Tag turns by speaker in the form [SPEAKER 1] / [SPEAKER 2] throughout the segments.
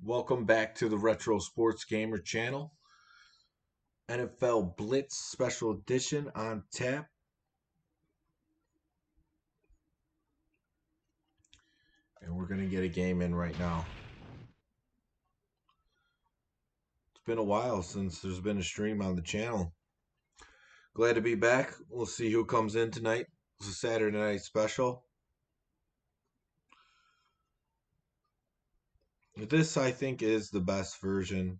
[SPEAKER 1] Welcome back to the Retro Sports Gamer channel. NFL Blitz Special Edition on tap. And we're going to get a game in right now. It's been a while since there's been a stream on the channel. Glad to be back. We'll see who comes in tonight. It's a Saturday night special. This, I think, is the best version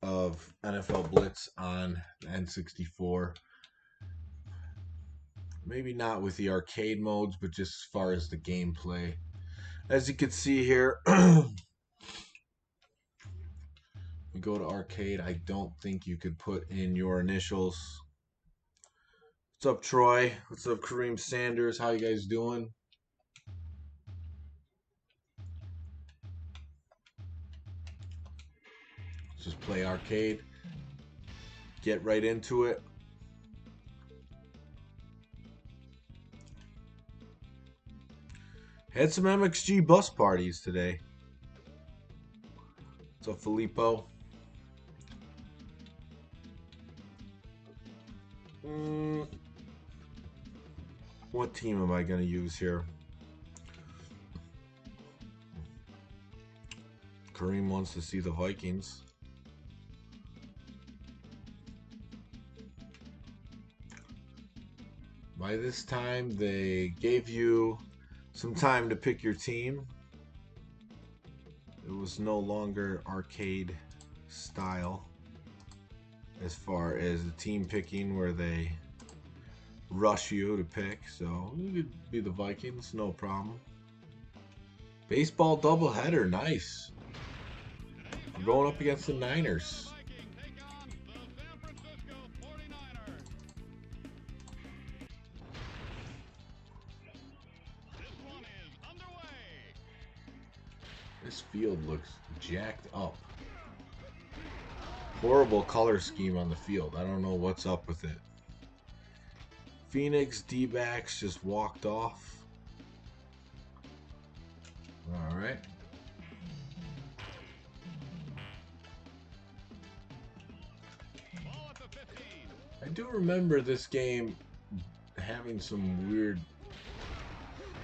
[SPEAKER 1] of NFL Blitz on N64. Maybe not with the arcade modes, but just as far as the gameplay. As you can see here, we go to arcade. I don't think you could put in your initials. What's up, Troy? What's up, Kareem Sanders? How you guys doing? Let's just play arcade. Get right into it. Had some MXG bus parties today. What's up, Filippo? What team am I going to use here? Kareem wants to see the Vikings. By this time, they gave you some time to pick your team. It was no longer arcade style as far as the team picking where they rush you to pick. So you could be the Vikings, no problem. Baseball doubleheader, nice. We're going up against the Niners. This field looks jacked up. Horrible color scheme on the field. I don't know what's up with it. Phoenix D-backs just walked off. All right. I do remember this game having some weird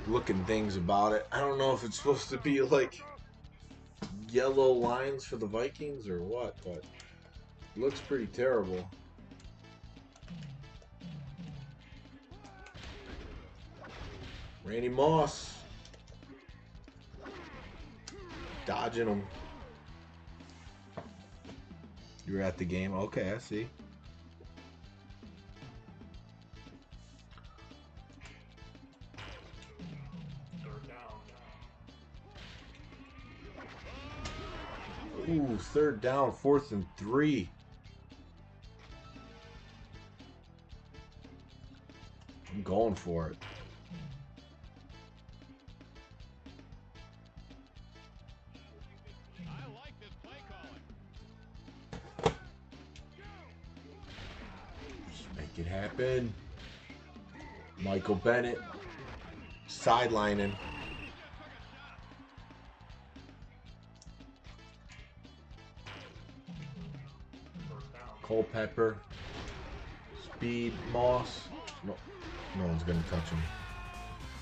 [SPEAKER 1] looking things about it. I don't know if it's supposed to be like yellow lines for the Vikings or what, but it looks pretty terrible. Randy Moss dodging him. You were at the game? Okay, I see. Ooh, third down, 4th and 3. I'm going for it.
[SPEAKER 2] I like this play calling.
[SPEAKER 1] Just make it happen. Michael Bennett sidelining. Culpepper, speed, Moss. No one's gonna touch him.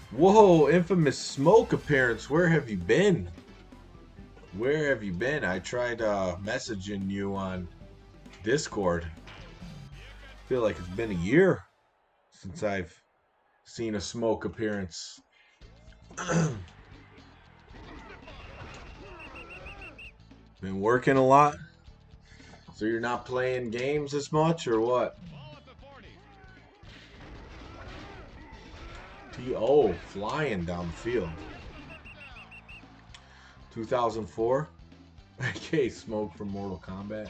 [SPEAKER 1] Whoa, infamous smoke appearance. Where have you been? Where have you been? I tried messaging you on Discord. I feel like it's been a year since I've seen a smoke appearance. Been working a lot. So you're not playing games as much, or what? T.O. flying down the field. 2004. AK Smoke from Mortal Kombat.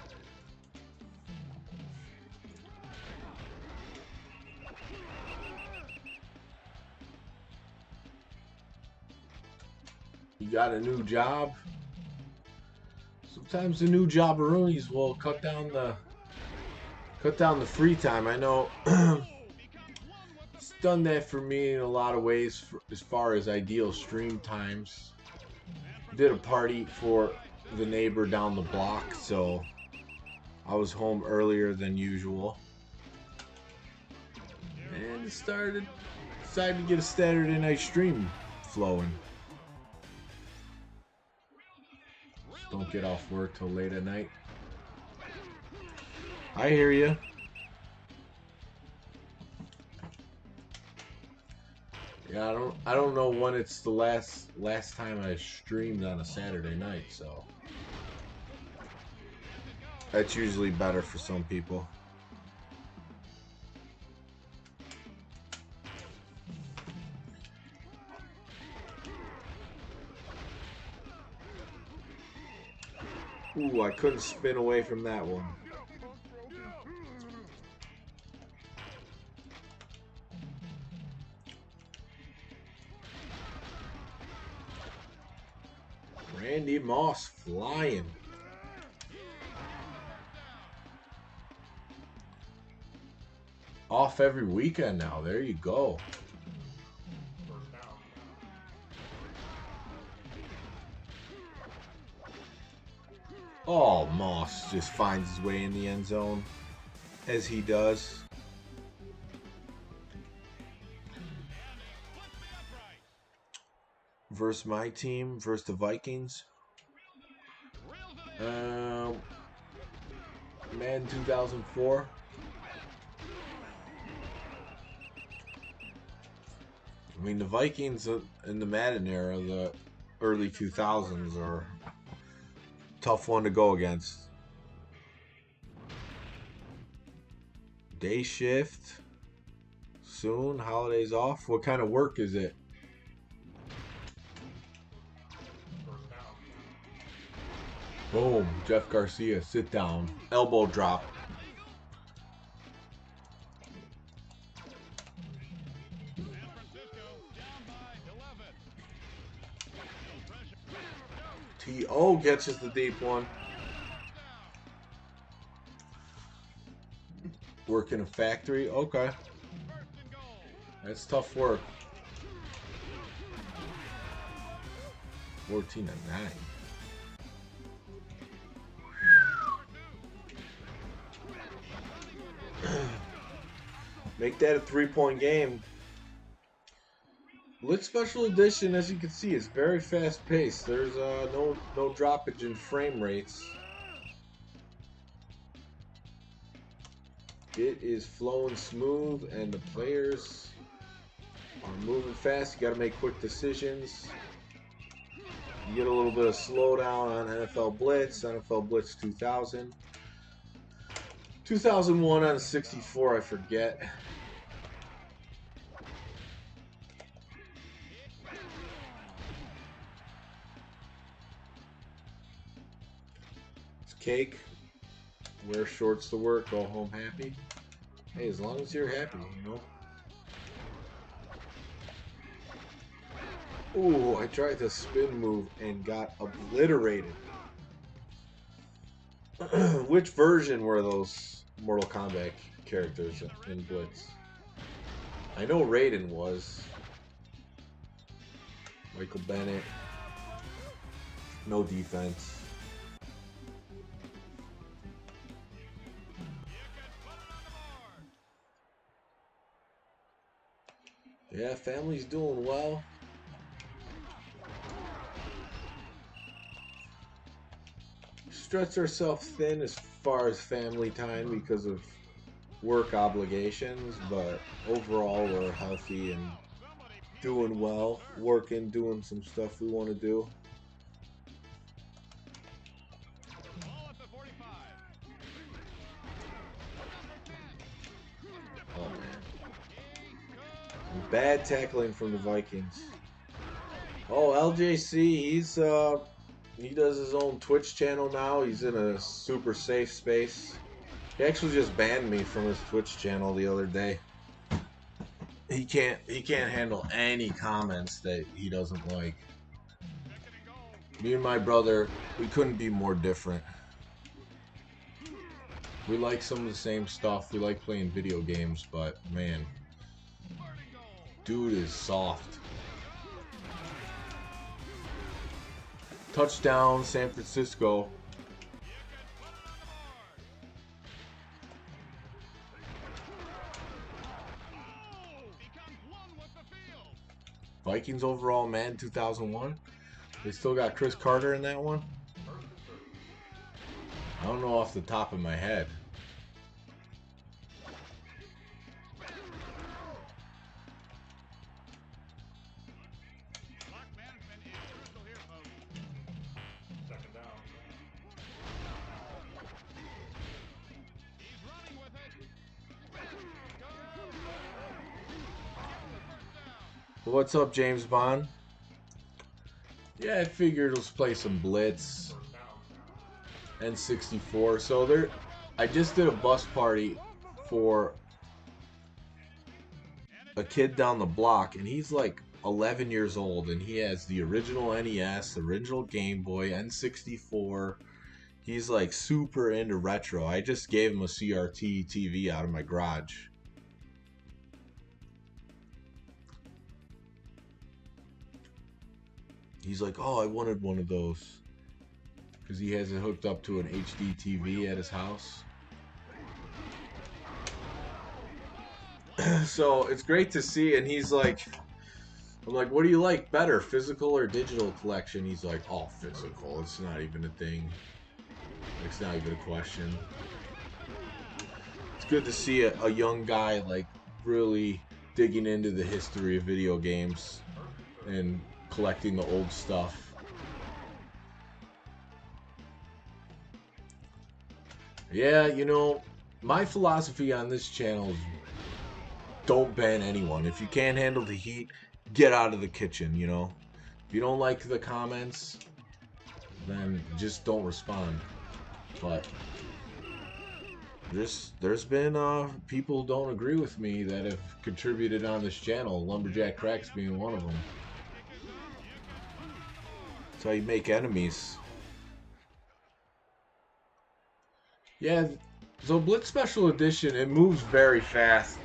[SPEAKER 1] You got a new job? Sometimes the new jobberoonies will cut down the free time. I know it's done that for me in a lot of ways as far as ideal stream times. did a party for the neighbor down the block, so I was home earlier than usual. And decided to get a Saturday night stream flowing. Just don't get off work till late at night. I hear you. Yeah, I don't know when it's the last time I streamed on a Saturday night, so that's usually better for some people. Ooh, I couldn't spin away from that one. Randy Moss flying. Off every weekend now. There you go. Oh, Moss just finds his way in the end zone, as he does. Versus my team, versus the Vikings. Madden 2004. I mean, the Vikings in the Madden era, the early 2000s, are a tough one to go against. Day shift. Soon, holidays off. What kind of work is it? Boom, Jeff Garcia, sit down. Elbow drop. T.O. gets us the deep one. Work in a factory? Okay. That's tough work. 14-9. Make that a 3-point game. Blitz Special Edition, as you can see, is very fast paced. There's no droppage in frame rates. It is flowing smooth, and the players are moving fast. You got to make quick decisions. You get a little bit of slowdown on NFL Blitz, NFL Blitz 2000. 2001 on 64, I forget. It's cake. Wear shorts to work, go home happy. Hey, as long as you're happy, you know. Ooh, I tried the spin move and got obliterated. Which version were those Mortal Kombat characters in Blitz? I know Raiden was. Michael Bennett. No defense. Yeah, family's doing well. Stretch ourselves thin as far as family time because of work obligations, but overall we're healthy and doing well, working, doing some stuff we want to do. Oh man. Bad tackling from the Vikings. Oh, LJC, he does his own Twitch channel now. He's in a super safe space. He actually just banned me from his Twitch channel the other day. He can't handle any comments that he doesn't like. Me and my brother, we couldn't be more different. We like some of the same stuff. We like playing video games, but man, dude is soft. Touchdown, San Francisco. Vikings overall, man, 2001. They still got Chris Carter in that one? I don't know off the top of my head. What's up, James Bond? Yeah, I figured let's play some Blitz. N64. So there, I just did a bus party for a kid down the block, and he's like 11 years old, and he has the original NES, the original Game Boy, N64. He's like super into retro. I just gave him a CRT TV out of my garage. He's like, oh, I wanted one of those. Because he has it hooked up to an HD TV at his house. So it's great to see, and he's like, I'm like, what do you like better, physical or digital collection? He's like, oh, physical. It's not even a thing. It's not even a question. It's good to see a young guy like really digging into the history of video games and collecting the old stuff. Yeah, you know, my philosophy on this channel is don't ban anyone. If you can't handle the heat, get out of the kitchen, you know. If you don't like the comments, then just don't respond. But there's been people who don't agree with me that have contributed on this channel, Lumberjack Cracks being one of them. That's how you make enemies. Yeah, so Blitz Special Edition, it moves very fast.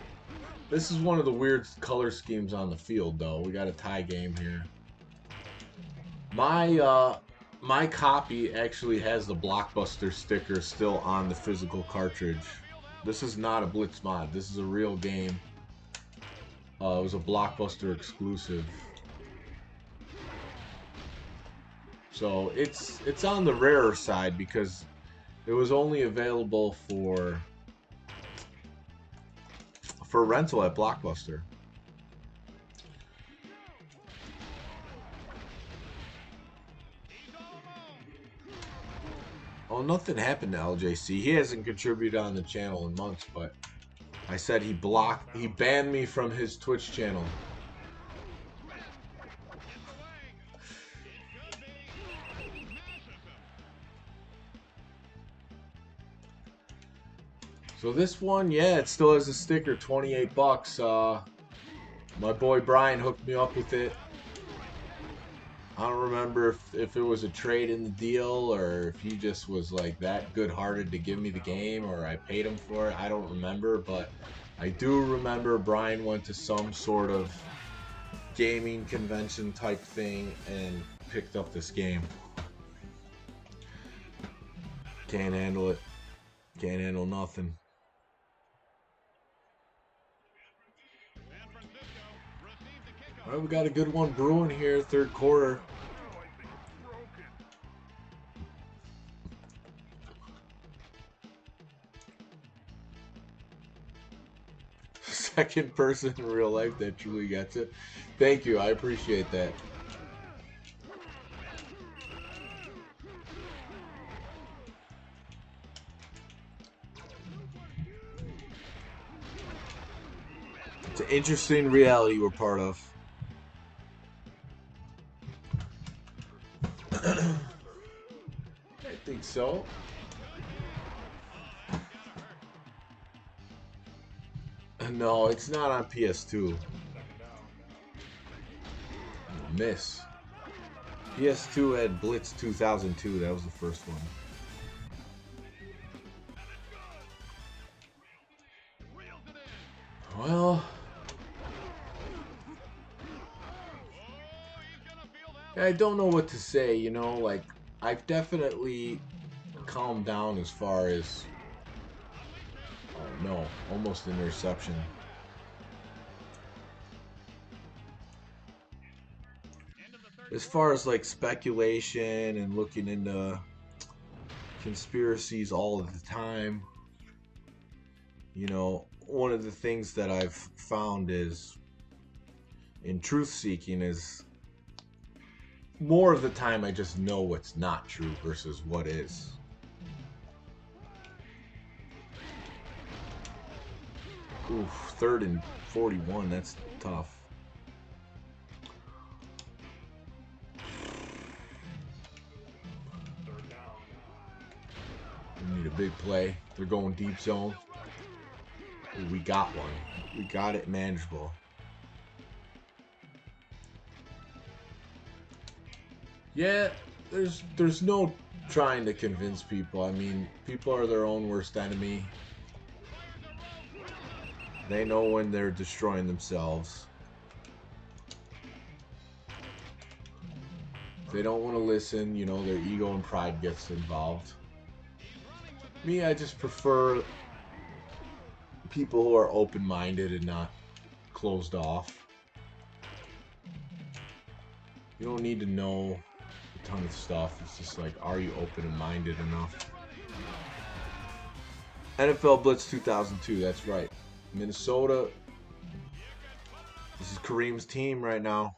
[SPEAKER 1] This is one of the weird color schemes on the field, though. We got a tie game here. My copy actually has the Blockbuster sticker still on the physical cartridge. This is not a Blitz mod. This is a real game. It was a Blockbuster exclusive. So it's on the rarer side because it was only available for rental at Blockbuster. Oh, nothing happened to LJC. He hasn't contributed on the channel in months, but I said he banned me from his Twitch channel. So this one, yeah, it still has a sticker, 28 bucks. My boy Brian hooked me up with it. I don't remember if it was a trade in the deal or if he just was like that good-hearted to give me the game or I paid him for it. I don't remember, but I do remember Brian went to some sort of gaming convention type thing and picked up this game. Can't handle it. Can't handle nothing. All right, we got a good one brewing here, third quarter. Second person in real life that truly gets it. Thank you, I appreciate that. It's an interesting reality we're part of. I think so. No, it's not on PS2. Miss. PS2 had Blitz 2002. That was the first one. Well, I don't know what to say, you know, like, I've definitely calmed down as far as, oh no, almost an interception. As far as like speculation and looking into conspiracies all of the time, you know, one of the things that I've found is in truth seeking is more of the time I just know what's not true versus what is. Oof, 3rd and 41, that's tough. We need a big play. They're going deep zone. Ooh, we got one. We got it manageable. Yeah, there's no trying to convince people. I mean, people are their own worst enemy. They know when they're destroying themselves. If they don't want to listen, you know, their ego and pride gets involved. Me, I just prefer people who are open-minded and not closed off. You don't need to know a ton of stuff. It's just like, are you open and minded enough? NFL Blitz 2002, that's right. Minnesota. This is Kareem's team right now.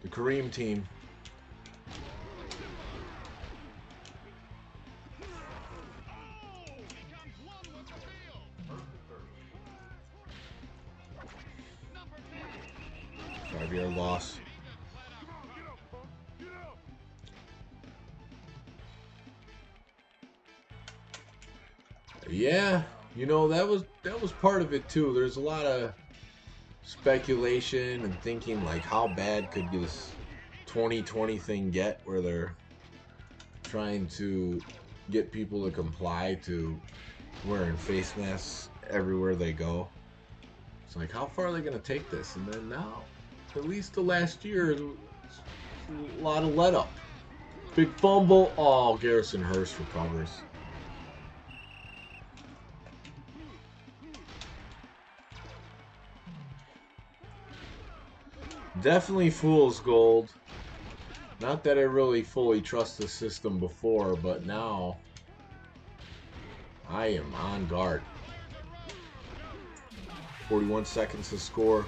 [SPEAKER 1] The Kareem team. Five-yard loss. Yeah, you know, that was part of it too. There's a lot of speculation and thinking like, how bad could this 2020 thing get, where they're trying to get people to comply to wearing face masks everywhere they go. It's like, how far are they going to take this? And then now, at least the last year, a lot of let up. Big fumble. Oh, Garrison Hurst recovers. Definitely fool's gold. Not that I really fully trust the system before, but now I am on guard. 41 seconds to score.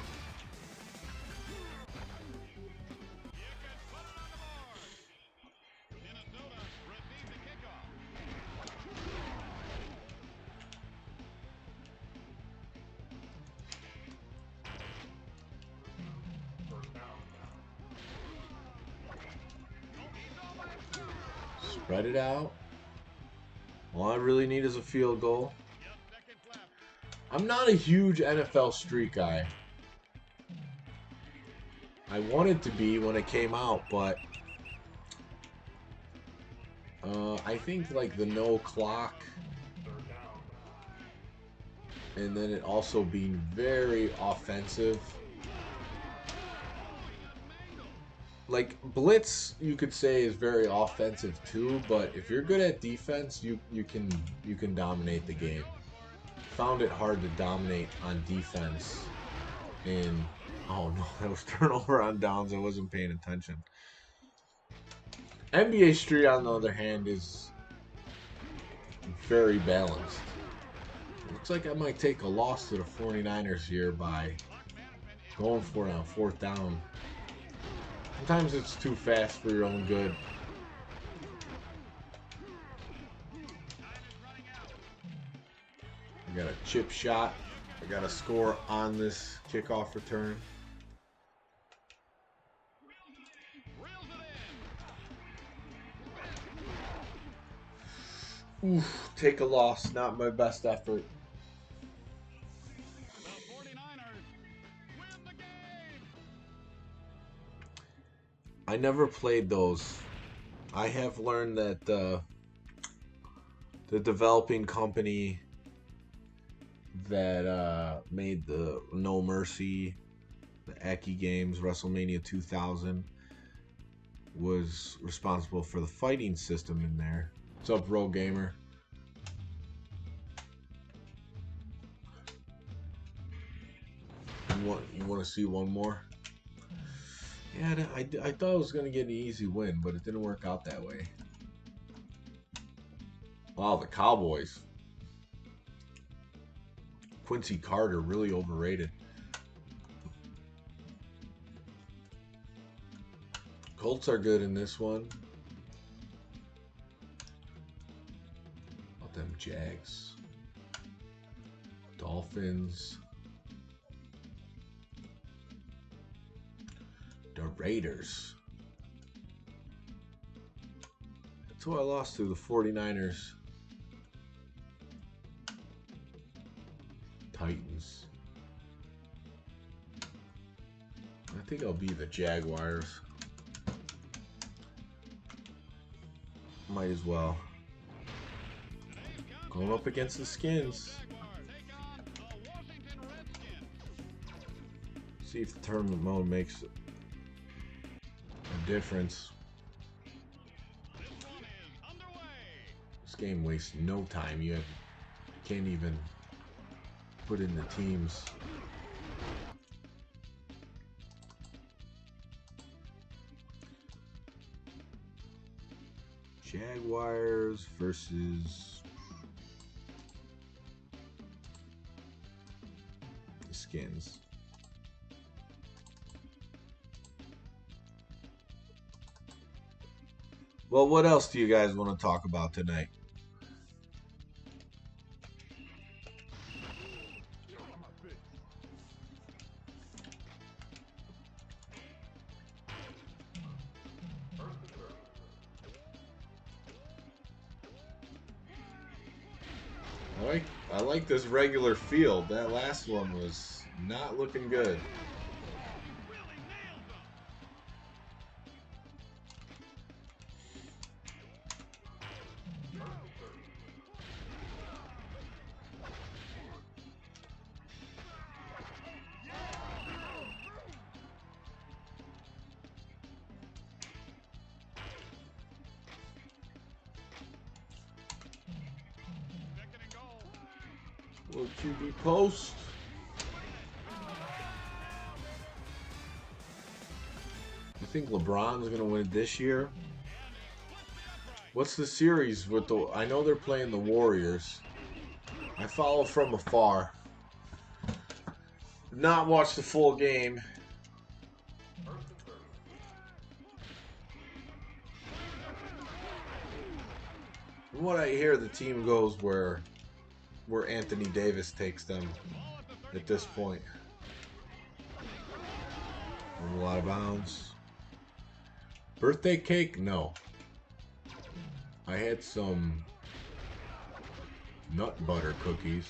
[SPEAKER 1] Spread it out. All I really need is a field goal. I'm not a huge NFL streak guy. I wanted to be when it came out, but I think like the no clock, and then it also being very offensive. Like Blitz, you could say, is very offensive too, but if you're good at defense, you can dominate the game. Found it hard to dominate on defense in, oh no, that was turnover on downs. I wasn't paying attention. NBA Street, on the other hand, is very balanced. Looks like I might take a loss to the 49ers here by going for it on 4th down. Sometimes it's too fast for your own good. I got a chip shot. I got a score on this kickoff return. Oof, take a loss. Not my best effort. I never played those. I have learned that the developing company that made the No Mercy, the Eki games, WrestleMania 2000, was responsible for the fighting system in there. What's up, Rogue Gamer? You want to see one more? Yeah, I thought I was going to get an easy win, but it didn't work out that way. Wow, the Cowboys. Quincy Carter, really overrated. Colts are good in this one. About them Jags. Dolphins. The Raiders. That's who I lost to, the 49ers. Titans. I think I'll be the Jaguars. Might as well. Going up against the Skins. See if the tournament mode makes a difference. This game wastes no time. You can't even put in the teams. Jaguars versus the Skins. Well, what else do you guys want to talk about tonight? I like this regular field. That last one was not looking good. Will QB post? I think LeBron's gonna win it this year. What's the series with the? I know they're playing the Warriors. I follow from afar. Not watch the full game. From what I hear, the team goes where Anthony Davis takes them at this point. A lot of bounds. Birthday cake? No. I had some nut butter cookies.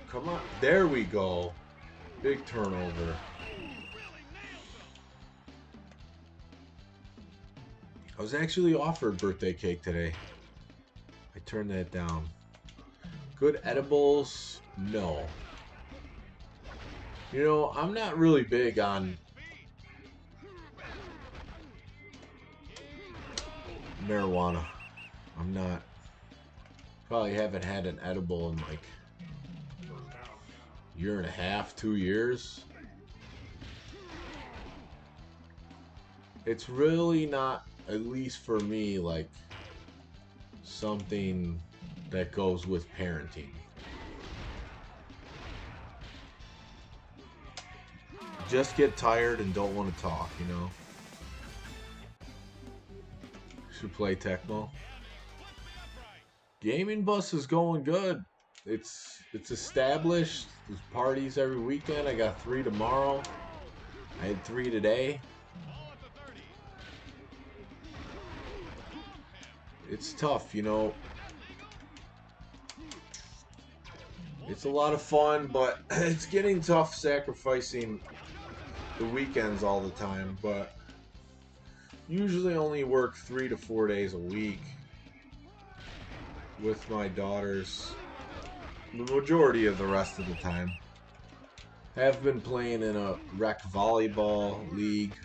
[SPEAKER 1] Come on. There we go. Big turnover. I was actually offered birthday cake today. I turned that down. Good edibles? No. You know, I'm not really big on marijuana. I'm not. Probably haven't had an edible in like year and a half, 2 years. It's really not, at least for me, like something that goes with parenting. Just get tired and don't want to talk, you know. Should play Tecmo. Gaming Bus is going good. It's established. There's parties every weekend. I got 3 tomorrow. I had 3 today. It's tough, you know. It's a lot of fun, but it's getting tough sacrificing the weekends all the time. But Usually only work 3 to 4 days a week with my daughters. The majority of the rest of the time. Have been playing in a rec volleyball league.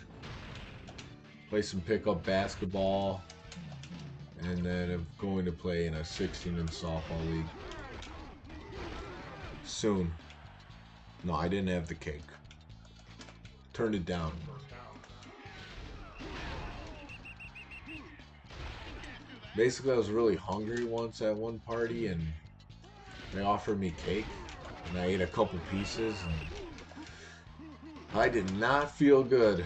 [SPEAKER 1] Play some pickup basketball. And then I'm going to play in a 16-inch softball league. Soon. No, I didn't have the cake. Turned it down. Basically, I was really hungry once at one party, and they offered me cake, and I ate a couple pieces, and I did not feel good.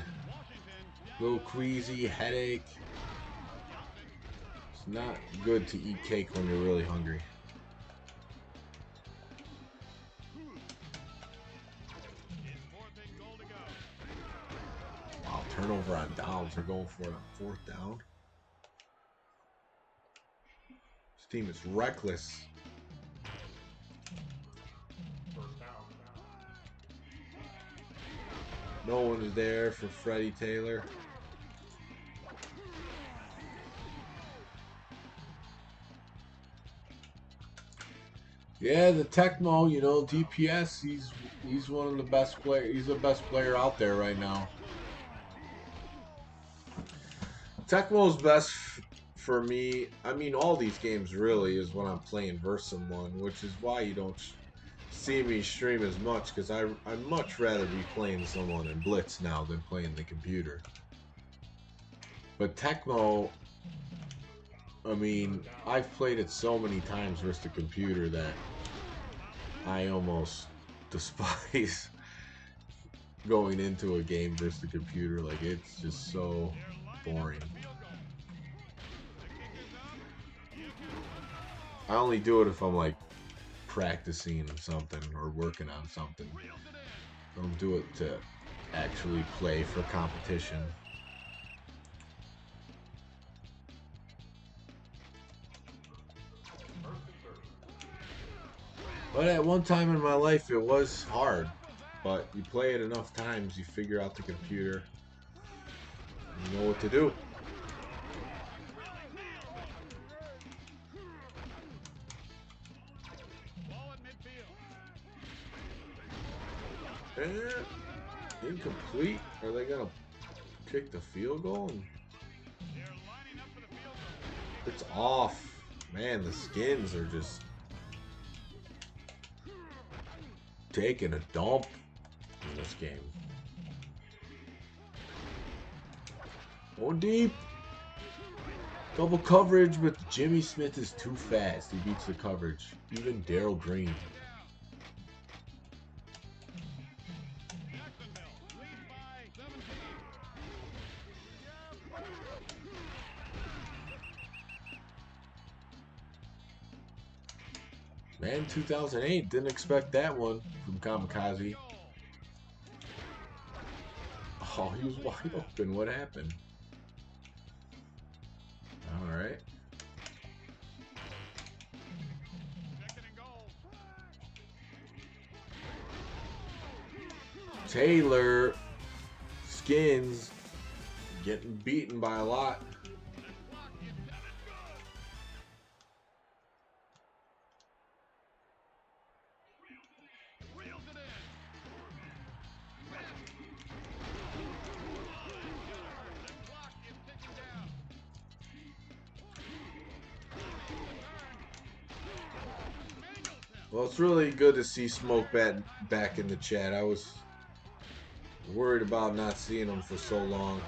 [SPEAKER 1] A little queasy, headache. It's not good to eat cake when you're really hungry. Wow, turnover on downs. They're going for a 4th down. This team is reckless. No one is there for Freddie Taylor. Yeah, the Tecmo, you know, DPS, he's one of the best players. He's the best player out there right now. Tecmo's best for me. I mean, all these games really is when I'm playing versus someone, which is why you don't see me stream as much, because I'd much rather be playing someone in Blitz now than playing the computer. But Tecmo, I mean, I've played it so many times versus the computer that I almost despise going into a game versus the computer. Like, it's just so boring. I only do it if I'm like practicing something or working on something. I don't do it to actually play for competition. But at one time in my life it was hard. But you play it enough times, you figure out the computer. You know what to do. And incomplete. Are they gonna kick the field goal? It's off. Man, the skins are just taking a dump in this game. Going deep. Double coverage, but Jimmy Smith is too fast. He beats the coverage. Even Daryl Green. Man, 2008. Didn't expect that one from Kamikaze. Oh, he was wide open. What happened? All right. Taylor Skins getting beaten by a lot. Well, it's really good to see Smoke back in the chat. I was worried about not seeing him for so long.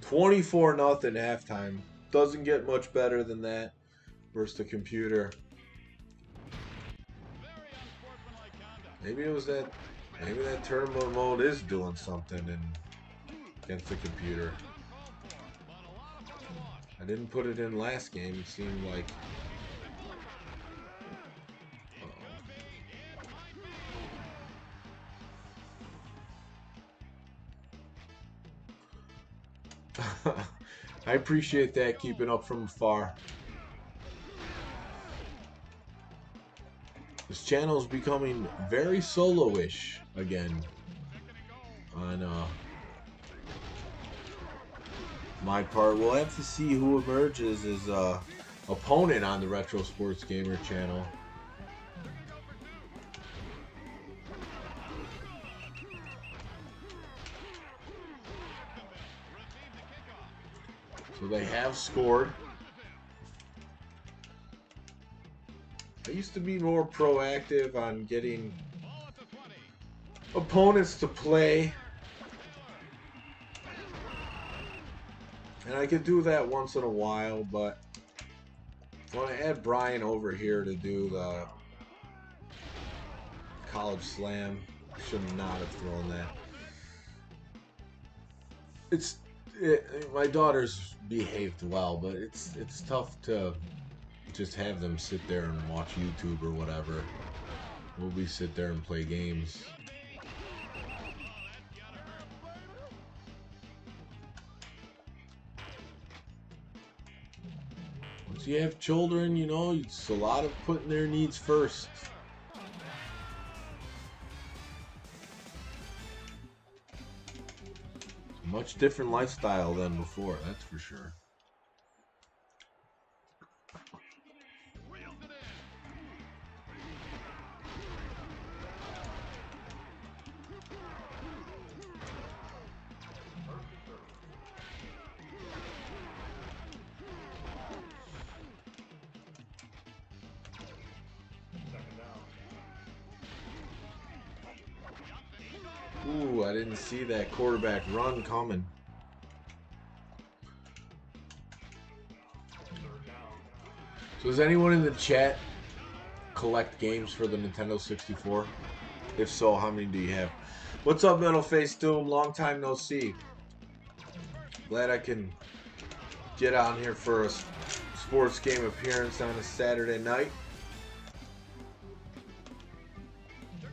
[SPEAKER 1] $24-0 halftime. Doesn't get much better than that versus the computer. Maybe it was that. Maybe that tournament mode is doing something against the computer. I didn't put it in last game. It seemed like. I appreciate that, keeping up from afar. This channel is becoming very solo-ish again on my part. We'll have to see who emerges as opponent on the Retro Sports Gamer channel. So they have scored. I used to be more proactive on getting opponents to play. And I could do that once in a while, but when I had Brian over here to do the College Slam, I should not have thrown that. My daughters behaved well, but it's tough to just have them sit there and watch YouTube or whatever. We sit there and play games. Once you have children, you know, it's a lot of putting their needs first. It's a much different lifestyle than before, that's for sure. Ooh, I didn't see that quarterback run coming. So does anyone in the chat collect games for the Nintendo 64? If so, how many do you have? What's up, Metal Face Doom? Long time no see. Glad I can get on here for a sports game appearance on a Saturday night.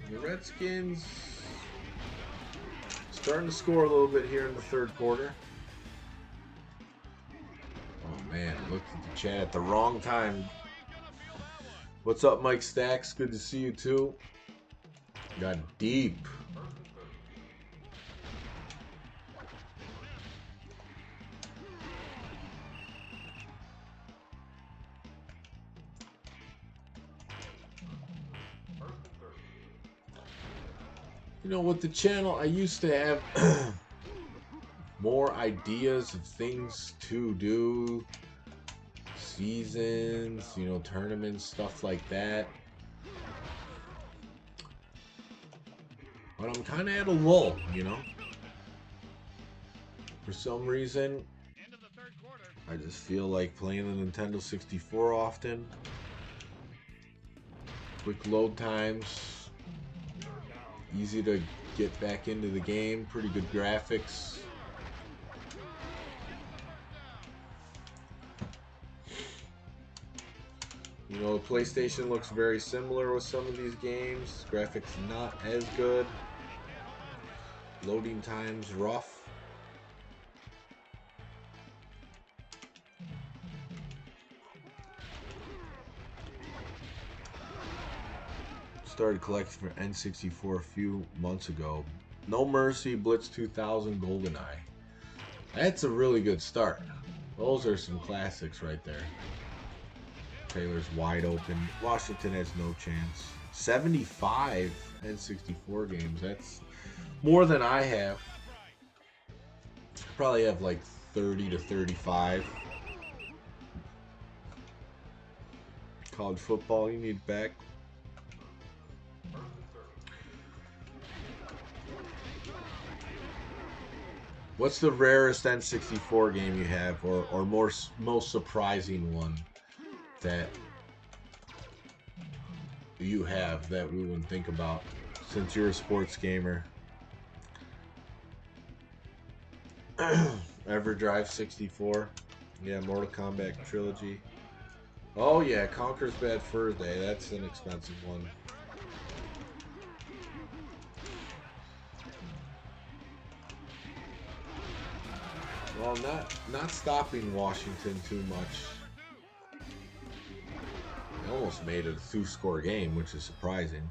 [SPEAKER 1] The Redskins starting to score a little bit here in the third quarter. Oh man, looked at the chat at the wrong time. What's up, Mike Stacks? Good to see you too. Got deep. You know, with the channel, I used to have more ideas of things to do, seasons, you know, tournaments, stuff like that. But I'm kind of at a lull, you know. For some reason, I just feel like playing the Nintendo 64 often. Quick load times. Easy to get back into the game. Pretty good graphics. You know, the PlayStation looks very similar with some of these games. Graphics not as good. Loading times rough. Started collecting for N64 a few months ago. No Mercy, Blitz 2000, GoldenEye. That's a really good start. Those are some classics right there. Taylor's wide open. Washington has no chance. 75 N64 games. That's more than I have. Probably have like 30 to 35. College football, you need back. What's the rarest N64 game you have, or most surprising one that you have that we wouldn't think about, since you're a sports gamer? EverDrive 64. Yeah, Mortal Kombat Trilogy. Oh yeah, Conker's Bad Fur Day. That's an expensive one. Well, not stopping Washington too much. They almost made it a 2-score game, which is surprising.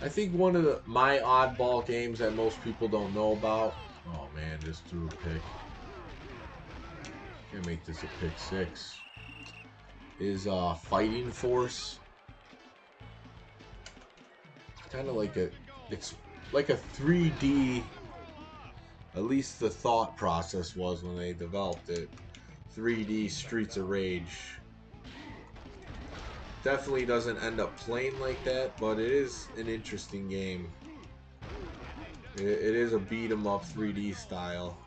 [SPEAKER 1] I think one of my oddball games that most people don't know about. Oh man, just threw a pick. Can't make this a pick 6. Is Fighting Force. Kind of like it's like a 3D. At least the thought process was when they developed it. 3D Streets of Rage. Definitely doesn't end up playing like that, but it is an interesting game. It is a beat 'em up 3D style.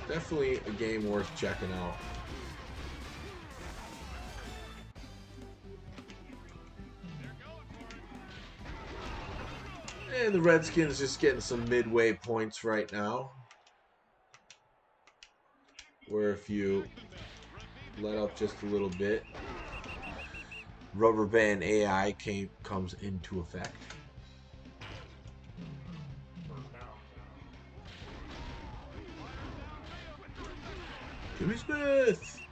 [SPEAKER 1] Definitely a game worth checking out. And the Redskins just getting some midway points right now. Where if you let up just a little bit, Rubber Band AI comes into effect. Jimmy Smith!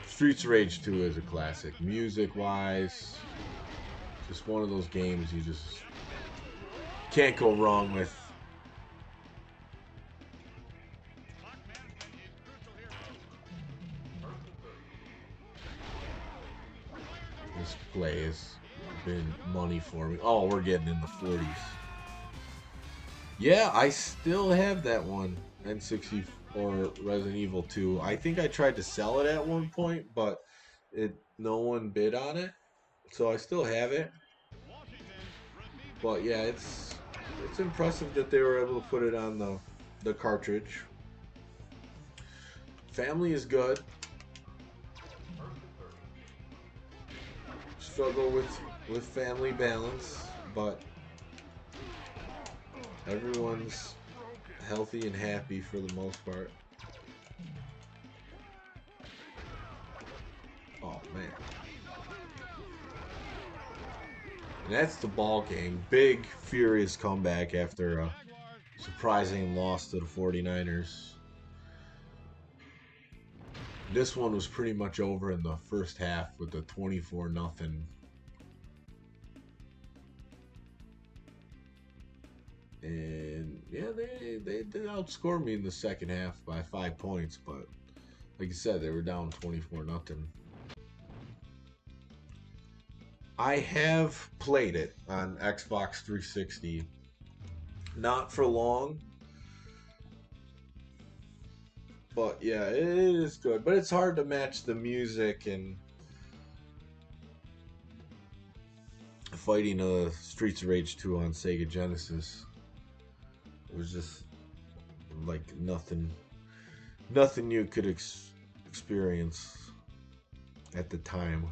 [SPEAKER 1] Streets of Rage 2 is a classic. Music-wise, just one of those games you just can't go wrong with. This play has been money for me. Oh, we're getting in the 40s. Yeah, I still have that one. N64 Resident Evil 2. I think I tried to sell it at one point, but no one bid on it. So I still have it. But yeah, it's impressive that they were able to put it on the cartridge. Family is good. Struggle with family balance, but everyone's healthy and happy for the most part. Oh man. And that's the ball game. Big, furious comeback after a surprising loss to the 49ers. This one was pretty much over in the first half with a 24-0. And yeah, they outscored me in the second half by 5 points, but like I said, they were down 24-0. I have played it on Xbox 360. Not for long. But yeah, it is good. But it's hard to match the music and fighting Streets of Rage 2 on Sega Genesis. It was just like nothing you could experience at the time.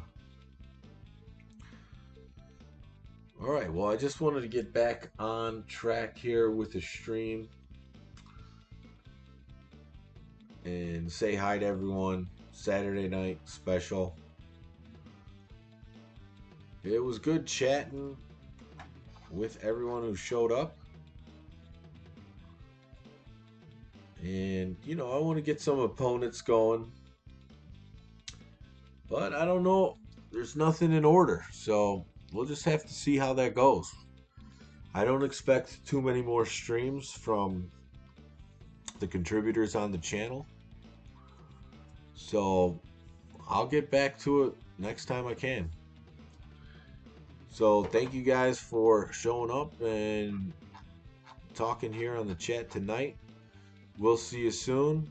[SPEAKER 1] Alright, well, I just wanted to get back on track here with the stream and say hi to everyone. Saturday night special. It was good chatting with everyone who showed up. And, you know, I want to get some opponents going. But I don't know. There's nothing in order. So we'll just have to see how that goes. I don't expect too many more streams from the contributors on the channel. So I'll get back to it next time I can. So thank you guys for showing up and talking here on the chat tonight. We'll see you soon.